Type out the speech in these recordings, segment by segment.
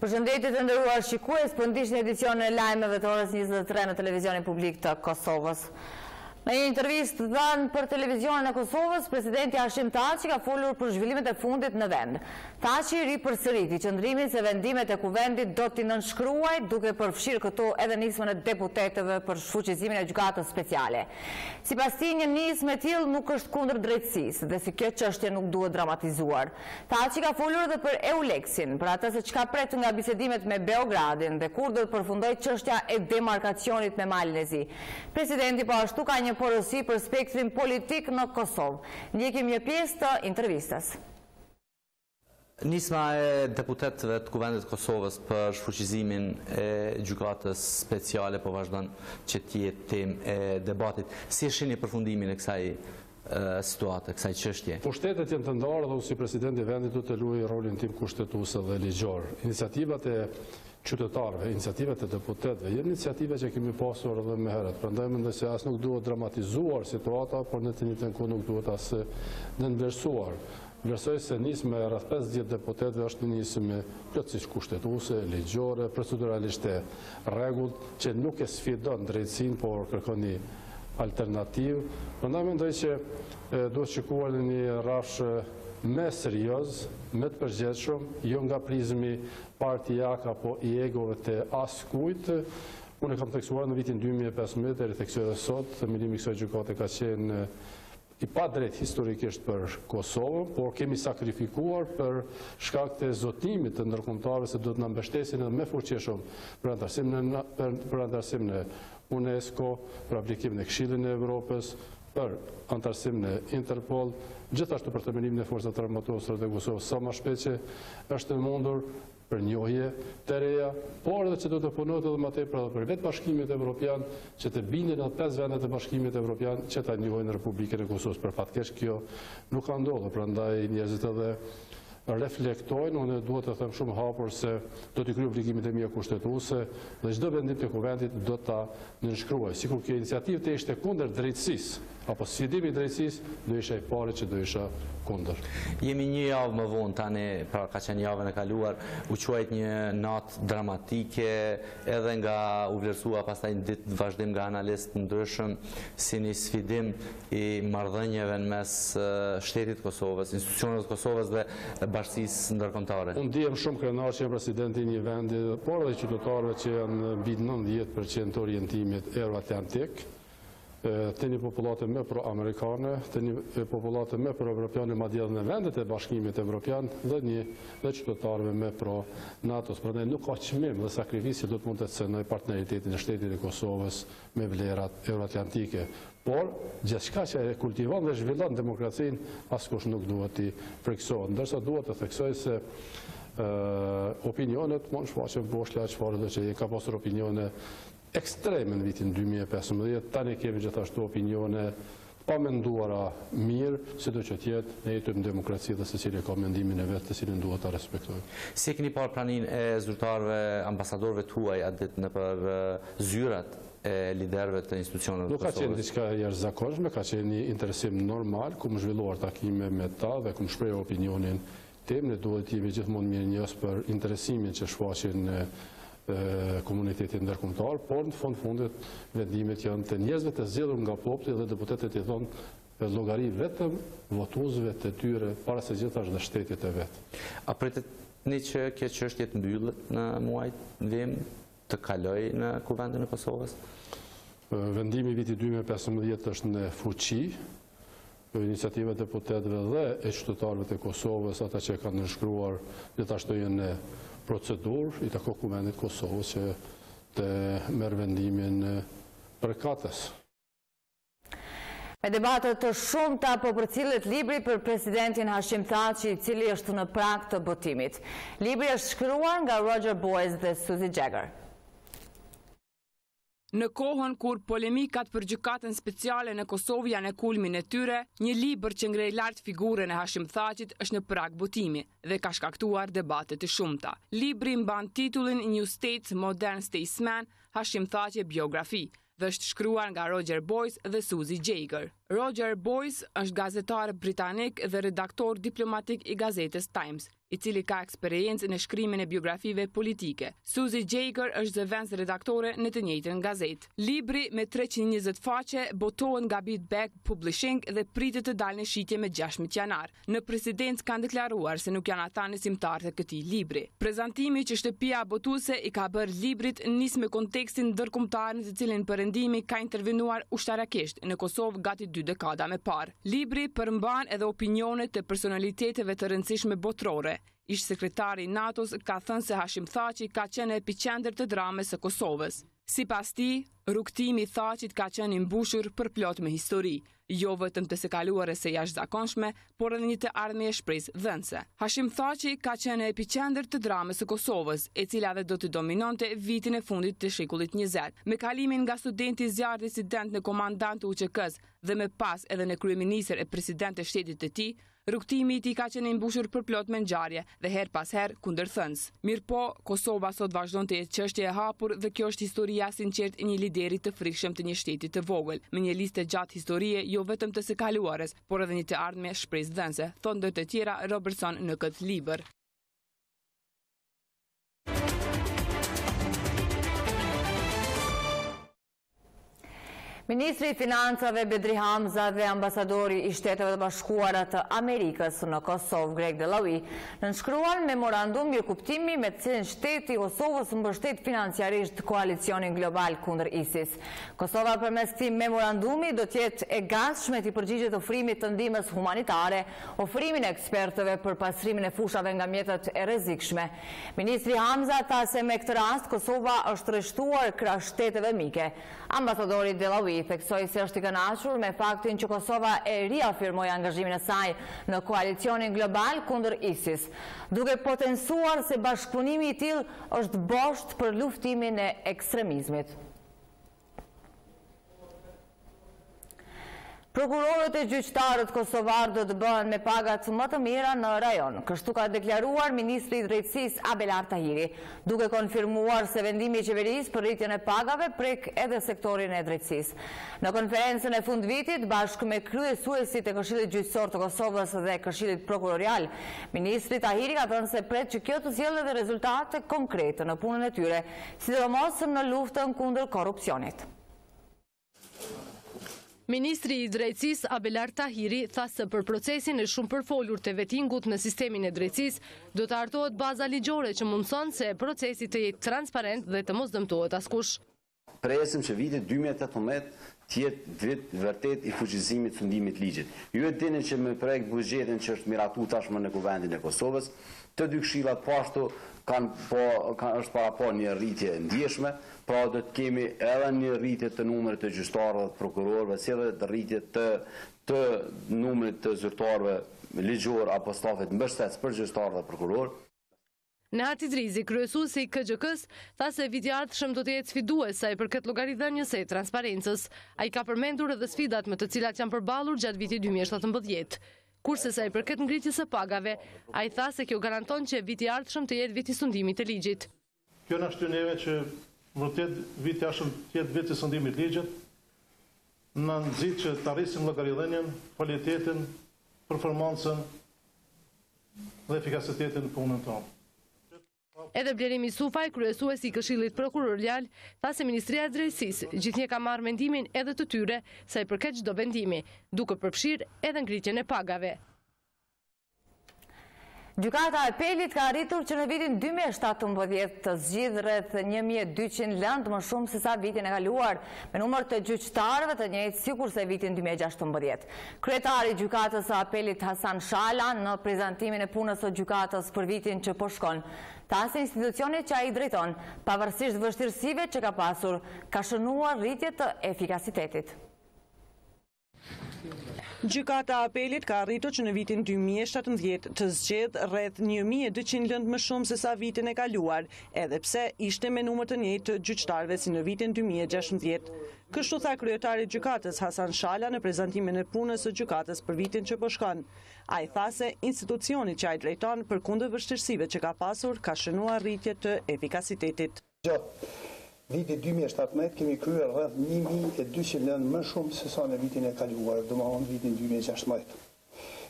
Përshëndetje të nderuar shikues, po ndiqni edicionin e lajmeve të orës 23 në Televizionin Publik të Kosovës. Në një intervistë dhënë për Televisionin e Kosovës, presidenti Hashim Thaçi ka folur për zhvillimet e fundit në vend. Thaçi ripërsëriti qëndrimin se vendimet e kuvendit do t'i nënshkruaj, duke përfshirë këtu edhe nismën e deputetëve për shfuqizimin e gjykatës speciale. Sipas tij, një nismë e tillë nuk është kundër drejtësisë dhe si kjo çështje nuk duhet dramatizuar. Thaçi ka folur edhe për Euleksin, për atë se çka pret nga bisedimet me Beogradin dhe kur do të përfundojë çështja e demarkacionit me Malin e Zi. Presidenti po ashtu ka një porosi për spektrin politik në Kosovë. Ndjekim një pjesë të intervistës. Nisma e deputetëve të Kuvendit të Kosovës për shfuqizimin e gjykatës speciale po vazhdon që të jetë temë e debatit. Si e shihni përfundimin e kësaj situate, kësaj çështje? Pushtetet janë të ndarë dhe unë si presidenti i vendit do të luaj rolin tim kushtetues dhe ligjor. Iniciativat e qytetarëve, iniciativat e deputetëve, janë iniciativa që kemi pasur edhe më herët. Prandaj mendoj se as nuk duhet dramatizuar situata, por në të njëjtën kohë nuk duhet as nënvlerësuar. Vlerësoj se nisma e rreth 50 deputetëve është një nismë plotësisht kushtetuese, ligjore, proceduralisht e rregullt, që nuk e sfidon drejtësinë, por kërkon një alternativë. Prandaj mendoj që duhet shikuar në një rrafsh më serioz, më të përgjithshëm, jo nga prizmi partijak apo i egove të askujt. Unë kam theksuar në vitin 2015 deri tek sot, themelimi i kësaj gjykate ka qenë i pa drejt historikisht për Kosovën, por kemi sakrifikuar për shkak të zotimit të ndërkombëtarëve se do të na mbështesin edhe më fuqishëm për antarësim në UNESCO, për aplikimin e Këshillit të Evropës, për antarësim në Interpol, gjithashtu për themelimin e forcave armatose të Kosovës sa më shpejt që është e mundur për njohje të reja, por edhe që do të punohet edhe më tepër për vetë Bashkimit Evropian, që të bindin edhe 5 vendet e Bashkimit Evropian që ta njohin Republikën e Kosovës. Për fatkeq kjo nuk ka ndodhur, prandaj njerëzit edhe reflektojnë, unë duhet të them shumë hapur se do t'i kryej obligimet e mia kushtetuese dhe çdo vendim të kuvendit do ta nënshkruaj. Sikur kjo iniciativë të ishte kundër drejtësisë apo sfidimi i drejtësisë, do isha i pari që do isha kundër. Jemi një javë më vonë tani, pra ka qenë javën e kaluar, u quajt një natë dramatike, edhe nga u vlerësua pastaj një ditë vazhdim nga analistë ndryshëm si një sfidim i marrëdhënieve në mes shtetit të Kosovës, institucioneve të Kosovës dhe bashkisë ndërkombëtare. Unë ndihem shumë krenar që jam presidenti i një vendi, por edhe qytetarëve që janë mbi 90% të orientimit euroatlantik, të një populate më pro-amerikane, të një populate më pro-evropiane, madje edhe në vendet e Bashkimit Evropian dhe qytetarëve më pro-NATO-s. Prandaj nuk ka çmim dhe sakrificë do të mund të cënoj partneritetin e shtetit të Kosovës me vlerat euroatlantike. Por gjithçka që e kultivon dhe zhvillon demokracinë, askush nuk duhet t'i friksohet. Ndërsa duhet të theksoj se opinionet mund shfaqen poshtë çfarë do që ka pasur opinione ekstreme në vitin 2015, tani kemi gjithashtu opinione pa menduara mirë, sido që tjetë ne jetojmë në demokraci dhe secili ka mendimin e vet të cilin duhet ta respektojmë. Si keni parë praninë e zyrtarëve, ambasadorëve tuaj atë ditë nëpër zyrat e liderëve të institucioneve të Kosovës? Nuk ka qenë diçka jashtëzakonshme, ka qenë një interesim normal, ku më zhvilluar takime me ta dhe ku më shpreh opinionin tim. Ne duhet të jemi gjithmonë mirënjohës për interesimin që shfaqin komunitetit ndërkombëtar, por në fund fundit vendimet janë të njerëzve të zgjedhur nga populli dhe deputetët i thonë llogari vetëm votuesve të tyre para se gjithashtu dhe shtetit e vet. A pretendoni që kjo çështje të mbyllet në muajin vim, të kalojë në Kuvendin e Kosovës? Vendimi i vitit 2015 është në fuqi. Iniciativat e deputetëve dhe e qytetarëve të Kosovës, ata që kanë nënshkruar, gjithashtu janë në procedurë, i takon Kuvendit Kosovës që të merr vendimin përkatës. Me debate të shumta po përcillet libri për presidentin Hashim Thaçi, i cili është në prag të botimit. Libri është shkruar nga Roger Boyce dhe Suzy Jagger. Në kohën kur polemikat për gjykatën speciale në Kosovë janë në kulmin e tyre, një libër që ngrej lart figurën e Hashim Thaçit është në prag botimi dhe ka shkaktuar debate të shumta. Libri mban titullin New States Modern Statesman, Hashim Thaçi biografi dhe është shkruar nga Roger Boyce dhe Suzy Jagger. Roger Boyce është gazetar britanik dhe redaktor diplomatik i gazetës Times. i cili ka eksperiencë në shkrimin e biografive politike. Suzy Jaker është zëvendës redaktore në të njëjtën gazetë. Libri me 320 faqe botohet nga Beatback Publishing dhe pritet të dalë në shitje me 16 janar. Në presidencë kanë deklaruar se nuk janë ata nësimtarët e këtij libri. Prezantimi që shtëpia botuese i ka bërë librit nis me kontekstin ndërkombëtar në të cilin perëndimi ka intervenuar ushtarakisht në Kosovë gati 2 dekada më parë. Libri përmban edhe opinionet të personaliteteve të rëndësishme botërore. Ish sekretari i NATO-s ka thënë se Hashim Thaçi ka qenë epicentër të dramës së Kosovës. Sipas tij, rrugtimi i Thaçit ka qenë i mbushur për plot me histori, jo vetëm të së kaluare së jashtëzakonshme, por edhe një të ardhmje shpresë dhënëse. Hashim Thaçi ka qenë epicentër të dramës së Kosovës, e cila dhe do të dominonte vitin e fundit të shekullit 20. Me kalimin nga studenti zjarr disident në komandant të UÇK-s dhe me pas edhe në kryeministër e president të shtetit të tij, rrugtimi i tij ka qenë i mbushur për plot me ngjarje dhe her pas her kundërthënës. Mirpo, Kosova sot vazhdon të jetë çështje e hapur dhe kjo është historia sinqert e një lideri të frikshëm të një shteti të vogël, me një listë gjatë historie jo vetëm të së kaluares, por edhe një të ardhme shpresë dhënëse, thonë ndër të tjera Robertson në këtë libër. Ministri i Financave Bedri Hamza dhe ambasadori i Shteteve të Bashkuara të Amerikës në Kosovë Greg Delawi nënshkruan memorandum mirëkuptimi me të cilin shteti i Kosovës mbështet financiarisht koalicionin global kundër ISIS. Kosova përmes këtij memorandumi do të jetë e gatshme të përgjigjet ofrimit të ndihmës humanitare, ofrimin e ekspertëve për pastrimin e fushave nga mjetet e rrezikshme. Ministri Hamza tha se me këtë rast Kosova është rreshtuar krah shteteve mike. Ambasadori Delawi theksoi se është i kënaqur me faktin që Kosova e riafirmoi angazhimin e saj në koalicionin global kundër ISIS, duke potencuar se bashkëpunimi i tillë është boshtë për luftimin e ekstremizmit. Prokurorët e gjyqtarët kosovar do të bëhen me pagat më të mira në rajon. Kështu ka deklaruar ministri i drejtësisë Abelar Tahiri, duke konfirmuar se vendimi i qeverisë për rritjen e pagave prek edhe sektorin e drejtësisë. Në konferencën e fundvitit, bashkë me kryesuesit e Këshillit Gjyqësor të Kosovës dhe Këshillit Prokurorial, ministri Tahiri ka thënë se pret që kjo të sjellë edhe rezultate konkrete në punën e tyre, sidomos në luftën kundër korrupsionit. Ministri i drejtësisë Abelar Tahiri tha se për procesin e shumë përfolur të vettingut në sistemin e drejtësisë do të hartohet baza ligjore që mundson se procesi të jetë transparent dhe të mos dëmtohet askush. Presim që viti 2018 të jetë vit vërtet i fuqizimit fundimit ligjit. Ju e dini që me projekt buxhetin që është miratu tashmë në kuvendin e Kosovës, të dy këshillat po ashtu është para po një rritje ndjeshme, pra do të kemi edhe një rritje të numrit të gjyqtarëve dhe prokurorëve, si edhe të rritje të numrit të zyrtarëve ligjor apo stafit mbështetës për gjyqtarë dhe prokurorë. Nehati Drizi, kryesuesi i KGK-s, tha se viti i ardhshëm do të jetë sfidues sa i përket llogaridhënies së transparencës. Ai ka përmendur edhe sfidat me të cilat janë përballur gjatë vitit 2017. Kurse sa i përket ngritjes së pagave, ai tha se kjo garanton që viti i ardhshëm të jetë viti i sundimit të ligjit. Kjo na shtyn neve që vërtet viti i ardhshëm të jetë viti i sundimit të ligjit, na nxit që të arrisim llogaridhënien, cilëtetin, performancën dhe efikasitetin në punën tonë. Edhe Blerimi Sufaj, kryesuesi i Këshillit Prokurorial, tha se Ministria e Drejtësisë gjithnjë ka marrë mendimin edhe të tyre sa i përket çdo vendimi, duke përfshirë edhe ngritjen e pagave. Gjykata e Apelit ka arritur që në vitin 2017 të zgjidhë rreth 1200 lëndë më shumë se sa vitin e kaluar, me numër të gjyqtarëve të njëjtë sikur se vitin 2016. Kryetari i Gjykatës së Apelit Hasan Shala në prezantimin e punës së gjykatës për vitin që po shkon, tha se institucionet që ai drejton, pavarësisht vështirësive që ka pasur, ka shënuar rritje të efikasitetit. Gjykata e Apelit ka arritur që në vitin 2017 të zgjedhë rreth 1200 lëndë më shumë se sa vitin e kaluar, edhe pse ishte me numër të njëjtë të gjyqtarëve si në vitin 2016. Kështu tha kryetari i gjykatës Hasan Shala në prezantimin e punës së gjykatës për vitin që po shkon. Ai tha se institucioni që ai drejton përkundër vështirësive që ka pasur ka shënuar rritje të efikasitetit. Viti 2017 kemi kryer rreth 1200 lëndë më shumë se sa në vitin e kaluar, domethënë vitin 2016.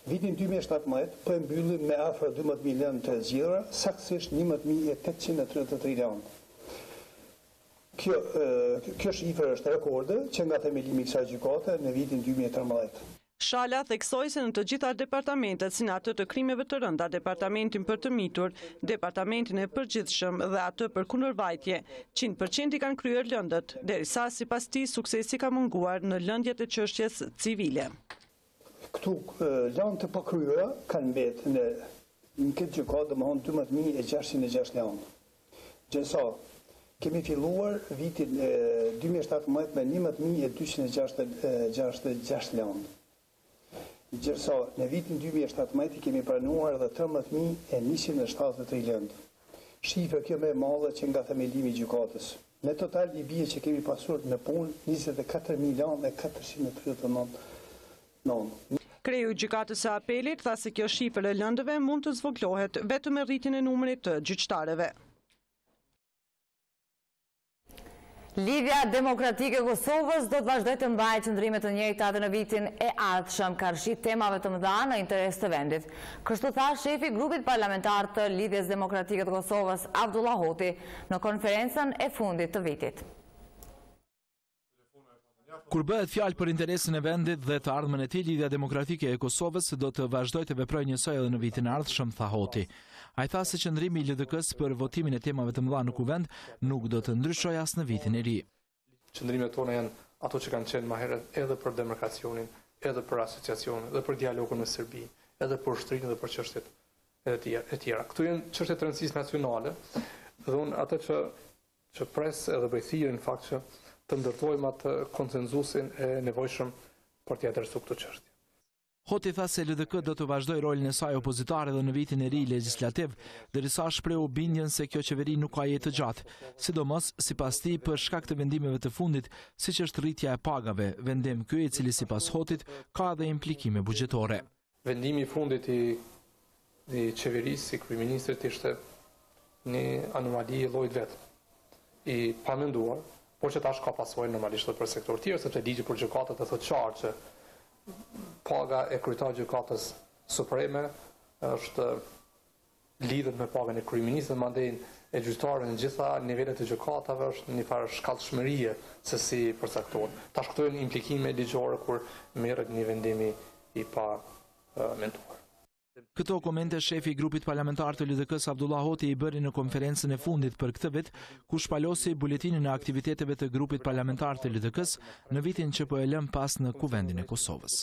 Vitin 2017 po e mbyllim me afër 12 milion të zgjidhura, saktësisht 11.833 lanë. Kjo shifër është rekorde që nga themelimi i kësaj gjykate në vitin 2013. Shala theksoi se në të gjitha departamentet, si në atë të krimeve të rënda, departamentin për të mitur, departamentin e përgjithshëm dhe atë për kundërvajtje, 100% i kanë kryer lëndët, derisa sipas tij suksesi ka munguar në lëndjet e çështjes civile. Këtu lanë të pakryera kanë mbetë në këtë gjykatë domethënë 12.606 lanë. Gjësa, kemi filluar vitin 2017 me 11.266 lanë. Gjërsa, në vitin 2017 kemi pranuar edhe 13.173 lëndë. Shifër kjo me madhe që nga themelimi i gjykatës. Në total i bie që kemi pasur në punë 24.439 lanë. Kreu i gjykatës së apelit tha se kjo shifër e lëndëve mund të zvoglohet vetëm me rritjen e numrit të gjyqtarëve. Lidhja Demokratike e Kosovës do të vazhdojë të mbajë qëndrime të njëjta edhe në vitin e ardhshëm, ka rrit temave të mëdha në interes të vendit. Kështu tha shefi grupit parlamentar të Lidhjes Demokratike të Kosovës, Abdullah Hoti, në konferencën e fundit të vitit. Kur bëhet fjalë për interesin e vendit dhe të ardhmen e tij, Lidhja Demokratike e Kosovës do të vazhdojë të veprojë njësoj edhe në vitin e ardhshëm, tha Hoti. Ai tha se qëndrimi i LDK-s për votimin e temave të mëdha në kuvend nuk do të ndryshojë as në vitin e ri. Qëndrimet tona janë ato që kanë qenë më herët edhe për demarkacionin, edhe për asociacionin, edhe për dialogun me Serbi, edhe për ushtrinë dhe për çështjet e tjera. Këto janë çështje të rëndësisë nacionale dhe unë atë që pres edhe bëj thirrje në fakt që të ndërtojmë atë konsenzusin e nevojshëm për të adresuar këtë çështje. Hoti tha se LDK do të vazhdojë rolin e saj opozitare edhe në vitin e ri legjislativ, derisa shprehu bindjen se kjo qeveri nuk ka jetë të gjatë, sidomos sipas tij për shkak të vendimeve të fundit, siç është rritja e pagave, vendim ky i cili sipas Hotit ka edhe implikime buxhetore. Vendimi i fundit i qeverisë, si kryeministrit, ishte një anomali e llojit vet, i pamenduar, por që tash ka pasojë normalisht edhe për sektor tjerë, sepse ligji për gjykatat e thotë qartë që paga e kryetarit të gjykatës supreme është lidhet me pagën e kryeministrit, mandej e gjyqtarëve në gjitha nivelet e gjykatave është një farë shkallëshmërie se si përcaktohet. Tash këto janë implikime ligjore kur merret një vendimi i pa menduar. Këto komente shefi i grupit parlamentar të LDK-s Abdullah Hoti i bëri në konferencën e fundit për këtë vit, ku shpalosi buletinin e aktiviteteve të grupit parlamentar të LDK-s në vitin që po e lëm pas në kuvendin e Kosovës.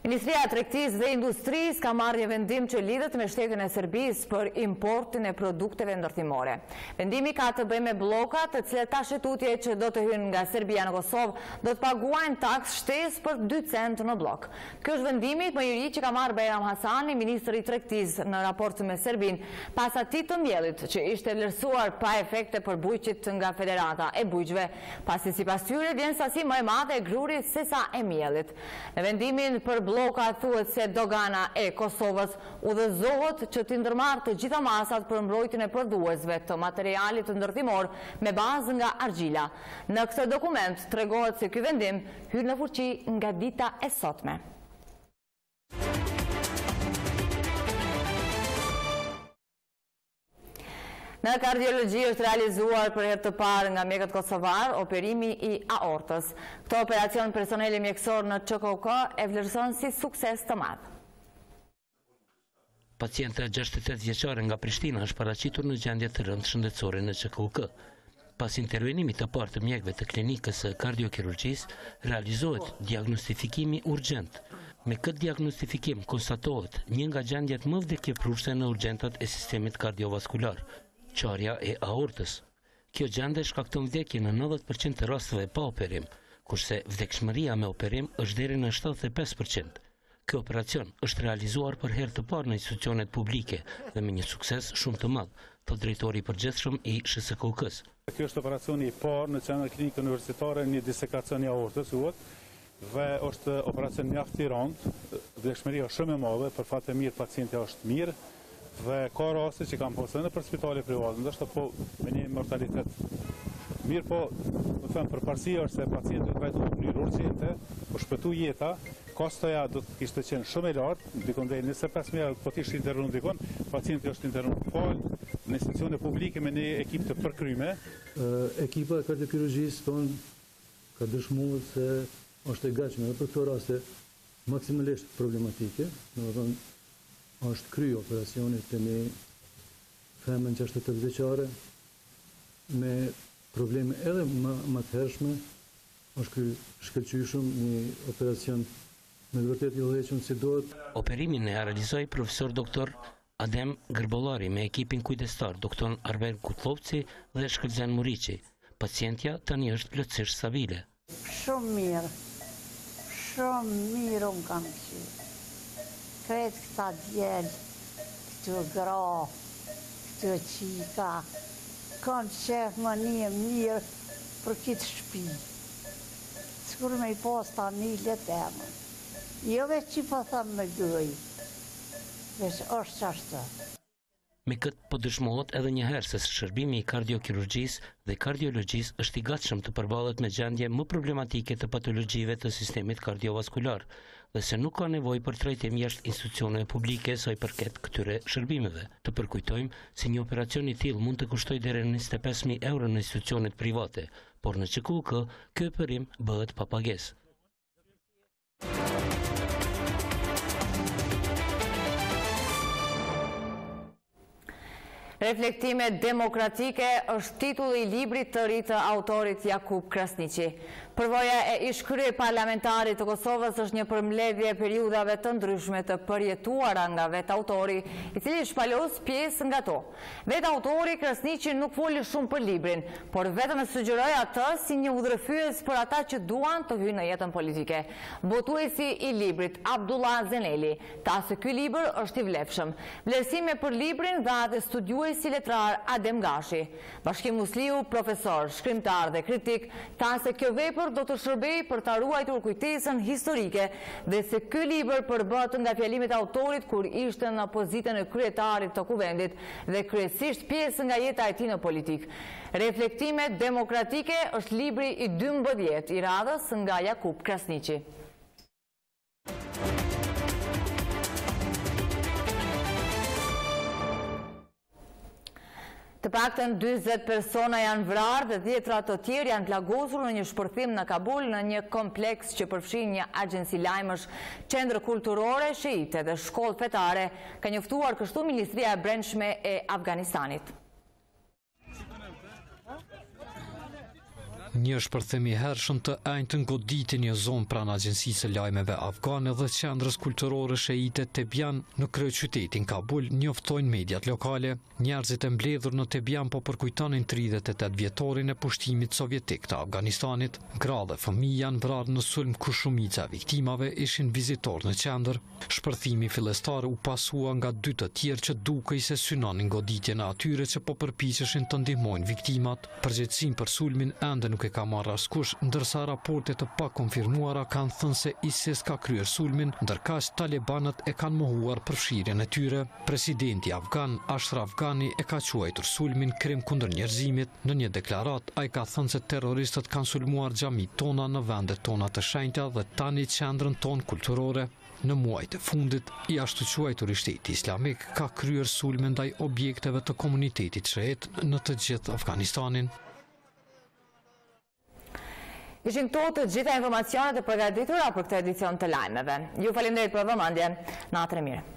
Ministria e Tregtisë dhe Industrisë ka marrë një vendim që lidhet me shtetin e Serbisë për importin e produkteve ndërtimore. Vendimi ka të bëjë me bllokat, të cilat tash tutje që do të hyjnë nga Serbia në Kosovë do të paguajnë taks shtesë për 2 cent në blok. Ky është vendimi më i ri që ka marrë Bajram Hasani, ministri i Tregtisë, në raport me Serbinë, pas atij të mbjellit që ishte vlerësuar pa efekte për bujqit nga Federata e Bujqve, pasi sipas tyre vjen sasi më e madhe e grurit sesa e miellit. Në vendimin për bloka thuhet se dogana e Kosovës udhëzohet që t'i ndërmarrë të gjitha masat për mbrojtjen e prodhuesve të materialit ndërtimor me bazë nga argjila. Në këtë dokument tregohet se ky vendim hyn në fuqi nga dita e sotme. Në kardiologji është realizuar për herë të parë nga mjekët kosovar operimi i aortës. Këtë operacion personeli mjekësor në ÇKK e vlerëson si sukses të madh. Paciente 68 vjeçare nga Prishtina është paraqitur në gjendje të rëndë shëndetësore në ÇKK. Pas intervenimit të parë të mjekëve të klinikës së kardiokirurgjisë, realizohet diagnostifikimi urgjent. Me këtë diagnostifikim konstatohet një nga gjendjet më vdekjepruese në urgjentat e sistemit kardiovaskular, qarja e aortës. Kjo gjendje shkakton vdekje në 90% të rasteve pa operim, kurse vdekshmëria me operim është deri në 75%. Ky operacion është realizuar për herë të parë në institucionet publike dhe me një sukses shumë të madh, thot drejtori i përgjithshëm i SHKK-s. Ky është operacioni i parë në Qendrën Klinike Universitare, një disekacion i aortës dhe është operacion mjaft i rëndë, vdekshmëria është shumë e madhe, për fat të mirë pacienti është mirë. Dhe ka raste që kanë pasur për spitale private, ndoshta po me një mortalitet. Mirë po, do të them përparësia është se pacienti trajtohet në mënyrë urgjente, po shpëtu jeta, kostoja do të kishte qenë shumë e lartë, dikon deri 25.000, po të ishte internu dikon, pacienti është internu palë në institucione publike me një ekip të përkryme. Ekipa e kardiokirurgjisë tonë ka dëshmuar se është e gatshme edhe për këto raste maksimalisht problematike, domethënë është kryer operacioni të një femën 68 vjeçare me probleme edhe më të hershme, është shkëlqyeshëm një operacion me vërtet i udhëhequr si duhet. Operimin e realizoi profesor doktor Adem Gërbollari me ekipin kujdestar doktor Arben Kutlovci dhe Shkëlzen Muriqi. Pacientja tani është plotësisht stabile. Shumë mirë unë kam qenë. Kretë këta djelë, këtu gra, këtu qika, kanë qef më një mirë për këtë shpi. Skur me i pas ta një letemën. Jo veç që po thëmë me gëj, veç është qashtë. Me këtë po dëshmohet edhe njëherë se shërbimi i kardiokirurgjisë dhe kardiologjisë është i gatshëm të përballet me gjendje më problematike të patologjive të sistemit kardiovaskular dhe se nuk ka nevojë për trajtim jashtë institucioneve publike sa i përket këtyre shërbimeve. Të përkujtojmë se një operacion i tillë mund të kushtojë deri në 25.000 euro në institucionet private, por në QKK ky operim bëhet pa pagesë. Reflektime demokratike është titulli i librit të ri të autorit Jakub Krasniqi. Përvoja e ish-krye parlamentarit të Kosovës është një përmbledhje e periudhave të ndryshme të përjetuara nga vetë autori, i cili shpalos pjesë nga to. Vetë autori Krasniqi nuk foli shumë për librin, por vetëm e sugjeroi atë si një udhërfyes për ata që duan të hyjnë në jetën politike. Botuesi i librit, Abdullah Zeneli, tha se ky libër është i vlefshëm. Vlerësime për librin dha edhe studiuesi letrar Adem Gashi. Bashkim Musliu, profesor, shkrimtar dhe kritik, tha se kjo vepër do të shërbej për ta ruajtur kujtesën historike dhe se ky libër përbët nga fjalimet e autorit kur ishte në pozitën e kryetarit të kuvendit dhe kryesisht pjesë nga jeta e tij në politik. Reflektime demokratike është libri i 12 i radhës nga Jakub Krasniqi. Të paktën 40 persona janë vrarë dhe 10 të tjerë janë plagosur në një shpërthim në Kabul në një kompleks që përfshin një agjenci lajmësh, qendrë kulturore, shiite dhe shkollë fetare, ka njoftuar kështu Ministria e Brendshme e Afganistanit. Një shpërthim i hershëm të enjtë goditi një zonë pranë agjencisë lajmeve afgane dhe qendrës kulturore shiite Tebjan në kryeqytetin Kabul, njoftojnë mediat lokale. Njerëzit e mbledhur në Tebjan po përkujtonin 38 vjetorin e pushtimit sovjetik të Afganistanit. Gra dhe fëmijë janë vrarë në sulm ku shumica e viktimave ishin vizitorë në qendër. Shpërthimi fillestar u pasua nga 2 të tjerë që dukej se synonin goditjen e atyre që po përpiqeshin të ndihmojnë viktimat. Përgjegjësinë për sulmin ende nuk e ka marrë askush, ndërsa raportet të pakonfirmuara kanë thënë se ISIS ka kryer sulmin, ndërkaq talibanët e kanë mohuar përfshirjen e tyre. Presidenti afgan Ashraf Ghani e ka quajtur sulmin krim kundër njerëzimit. Në një deklarat ai ka thënë se terroristët kanë sulmuar xhamit tona në vendet tona të shenjta dhe tani qendrën tonë kulturore. Në muajt e fundit, i ashtu quajtur i Shteti Islamik ka kryer sulme ndaj objekteve të komunitetit shiit në të gjithë Afganistanin. Ishin këto të gjitha informacionet e përgatitura për këtë edicion të lajmeve. Ju faleminderit për vëmendjen. Natën e mirë.